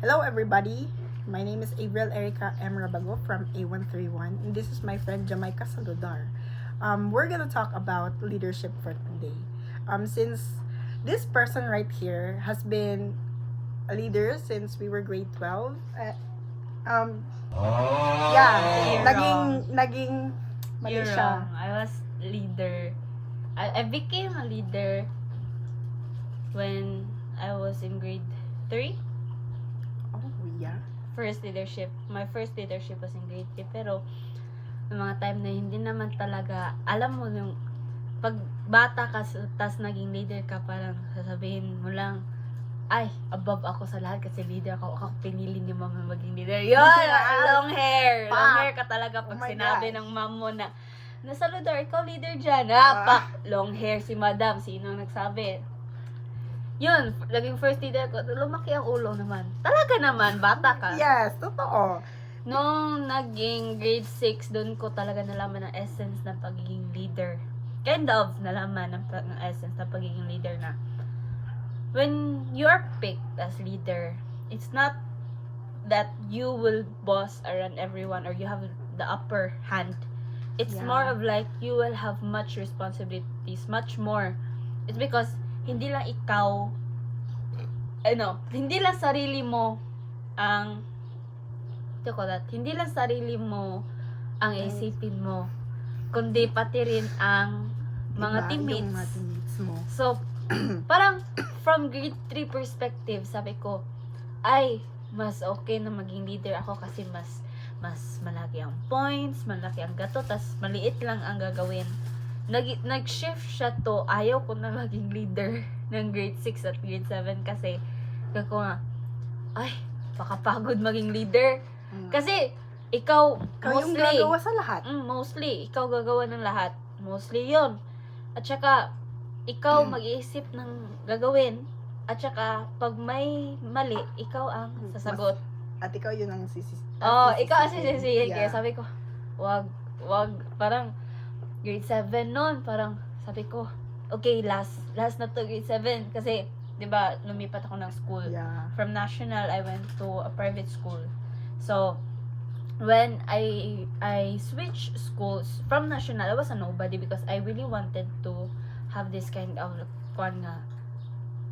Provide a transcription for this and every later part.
Hello everybody, my name is Avril Erica M. Rabago from A131 and this is my friend Jamaica Saludar. We're gonna talk about leadership for today. Since this person right here has been a leader since we were grade 12, naging mali You're siya. wrong. I was leader. I became a leader when I was in grade 3. Oh, yeah. My first leadership was in grade 3. Pero, may mga time na hindi naman talaga, alam mo yung, pag bata ka, tas naging leader ka, parang sasabihin mo lang, ay, above ako sa lahat kasi leader ako pinili ni mama maging leader. Yun! Long hair! Long hair ka talaga pag sinabi ng mom mo na, Saludar, ikaw leader dyan. Long hair si madam. Sino ang nagsabi? Yun, naging first leader ko. Lumaki ang ulo naman. Talaga naman, bata ka. Yes, totoo. Nung naging grade 6, doon ko talaga nalaman ang essence ng pagiging leader. Kind of nalaman ng essence ng pagiging leader na when you are picked as leader, it's not that you will boss around everyone or you have the upper hand. It's more of like you will have much responsibilities, much more. It's because hindi lang ikaw, hindi lang sarili mo ang, hindi lang sarili mo ang isipin mo, kundi pati rin ang mga teammates mo. So, parang from grade 3 perspective, sabi ko, ay, mas okay na maging leader ako kasi mas malaki ang points, malaki ang gato, tas maliit lang ang gagawin. Nag-shift siya to, ayaw ko na maging leader ng grade 6 at grade 7 kasi ko nga, ay, pakapagod maging leader. Kasi, ikaw yung gagawa sa lahat. Mostly, ikaw gagawa ng lahat. Mostly yon. At saka, ikaw mag-iisip ng gagawin. At saka, pag may mali, ikaw ang sasagot. At ikaw yun ang Ikaw ang sisisihin. Kaya sabi ko, wag, parang, grade 7 noon, parang, sabi ko, okay, last na to, grade 7. Kasi, di ba, lumipat ako ng school. Yeah. From national, I went to a private school. So, when I switched schools from national, I was a nobody because I really wanted to have this kind of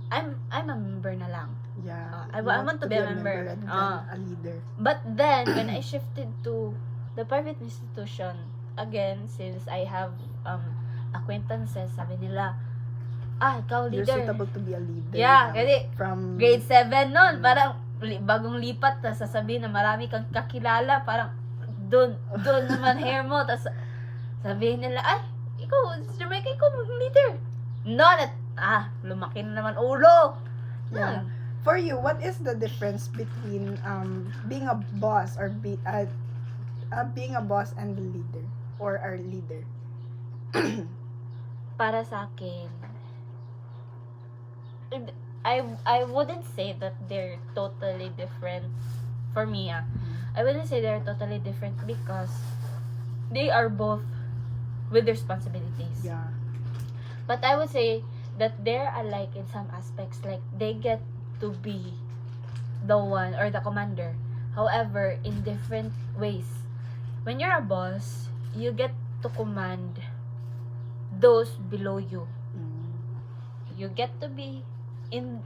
I'm a member na lang. Yeah. I want to be a member. And then a leader. But then when I shifted to the private institution, again, since I have acquaintances, sabi nila, ikaw You're leader. suitable to be a leader. Yeah, kasi from grade 7 noon, parang bagong lipat, tas sasabihin na marami kang kakilala, parang doon naman hair mo, tas sabihin nila, ay, ikaw, Jamaica, ikaw maging leader. Not at, lumaki na naman ulo. Yeah. For you, what is the difference between being a boss or being a boss and the leader or our leader? Para sa akin, I wouldn't say that they're totally different for me. I wouldn't say they're totally different because they are both with responsibilities. Yeah. But I would say that they're alike in some aspects. Like, they get to be the one or the commander. However, in different ways. When you're a boss, you get to command those below you. You get to be in,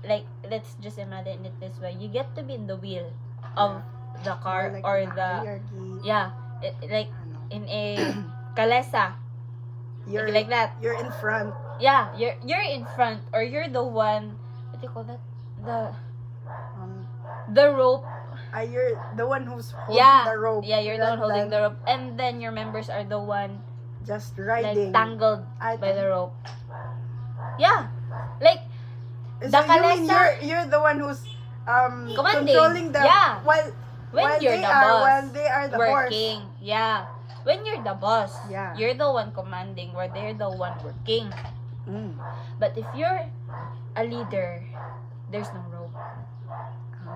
like, let's just imagine it this way. You get to be in the wheel of the car like or in a the hierarchy. like in a kalesa. You're like that. You're in front. Yeah, you're in front, or you're the one, what do you call that? The rope. You're the one who's holding the rope. Yeah, you're the one holding the rope. And then your members are the one just riding. like tangled by the rope. Yeah. Like, so the you mean kalesa, you're the one who's commanding. controlling them while you're the boss while they are the working. horse. Yeah. When you're the boss, Yeah. you're the one commanding, where they're the one working. But if you're a leader, there's no rope.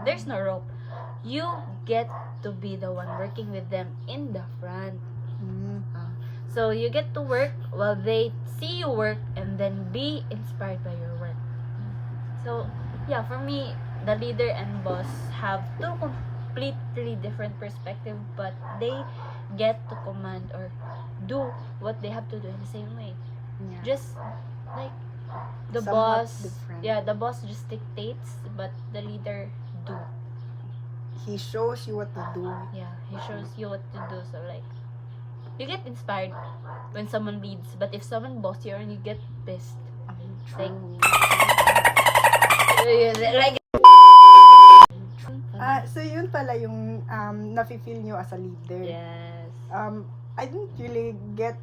There's no rope. You get to be the one working with them in the front. So you get to work while they see you work and then be inspired by your work. So So, yeah, for me, the leader and boss have two completely different perspective, but they get to command or do what they have to do in the same way. Yeah. Just like the Somewhat boss, different. yeah, the boss just dictates, but the leader do. He shows you what to do. Yeah, he shows you what to do. So like, you get inspired when someone leads, but if someone boss you and you get pissed, True. like So yun pala yung nafe-feel nyo as a leader. yes. I didn't really get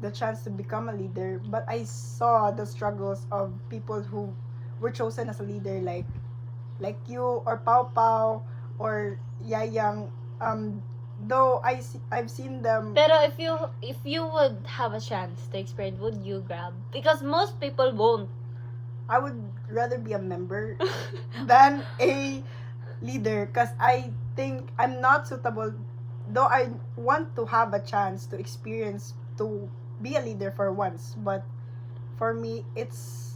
the chance to become a leader, but I saw the struggles of people who were chosen as a leader, like you or Pau Pau or Yayang. Though I've seen them. Pero if you would have a chance to experience, would you grab? Because most people won't. I would rather be a member than a leader, because I think I'm not suitable. Though I want to have a chance to experience to be a leader for once, but for me it's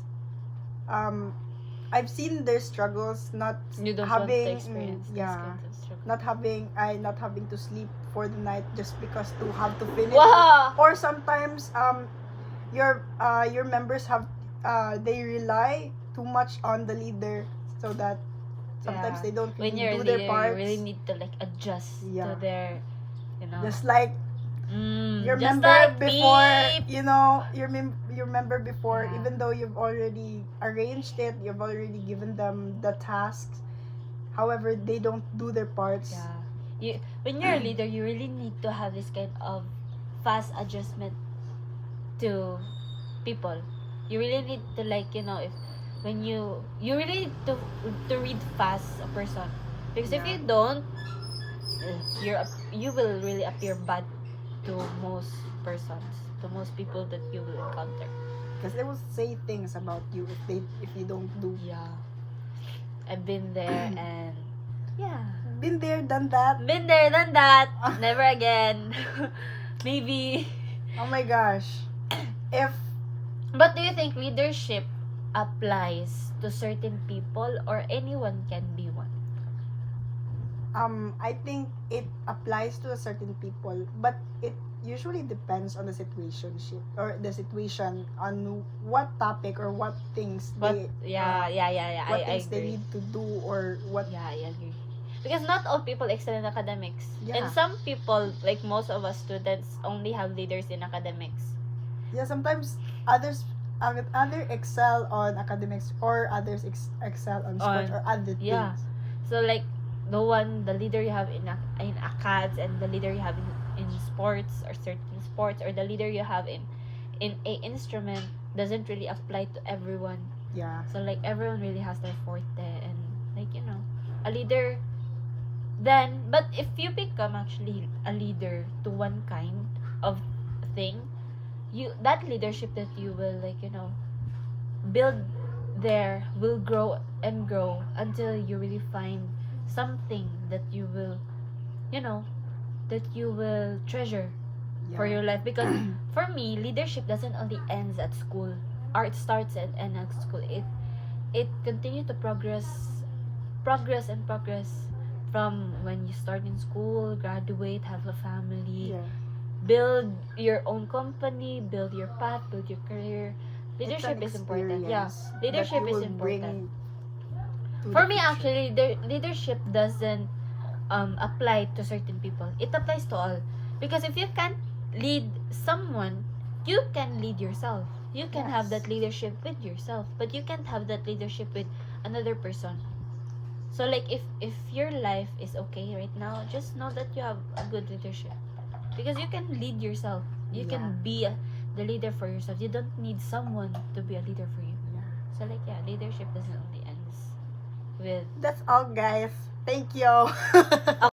I've seen their struggles, not You don't having want to experience this yeah, kind of struggle. not having to sleep for the night just because to have to finish. Wow! Or sometimes your members have they rely too much on the leader, so that sometimes Yeah. they don't When really you're a do leader, their parts. you really need to like adjust Yeah. to their, Just like your just member like before, beep. your member before, Yeah. even though you've already arranged it, you've already given them the tasks, however they don't do their parts. Yeah. When you're a leader, you really need to have this kind of fast adjustment to people. You really need to like, if when you really need to read fast a person, because if Yeah. you don't, you will really appear bad to most persons, to most people that you will encounter. Because they will say things about you if you don't do. Yeah, I've been there and yeah, Been there, done that. been there, done that. Never again. Maybe. Oh my gosh. If But do you think leadership applies to certain people or anyone can be one? I think it applies to a certain people, but it usually depends on the situationship or the situation, on what topic or what things But they yeah. what I things they agree. need to do, or what. Yeah, I agree. Because not all people excel in academics. Yeah. And some people, like most of us students, only have leaders in academics. Yeah, sometimes others other excel on academics, or others excel on sports On- or other yeah. things. So like the leader you have in acads, and the leader you have in sports or certain sports, or the leader you have in a instrument doesn't really apply to everyone. Yeah. So like everyone really has their forte, and like a leader. Then, but if you become actually a leader to one kind of thing, that leadership that you will build there will grow and grow until you really find something that you will treasure Yeah. for your life. Because for me, leadership doesn't only ends at school, or it starts and ends at school. It continues to progress from when you start in school, graduate, have a family, Yeah. build your own company, build your path, build your career. It's Leadership an is important. Yeah, experience leadership that you is will important. bring to For the me, future. actually, leadership doesn't apply to certain people. It applies to all. Because if you can't lead someone, you can lead yourself. You can have Yes. that leadership with yourself, but you can't have that leadership with another person. So like if your life is okay right now, just know that you have a good leadership. Because you can lead yourself. You can be the leader for yourself. You don't need someone to be a leader for you. Yeah. So like leadership doesn't only ends with That's all, guys. Thank you.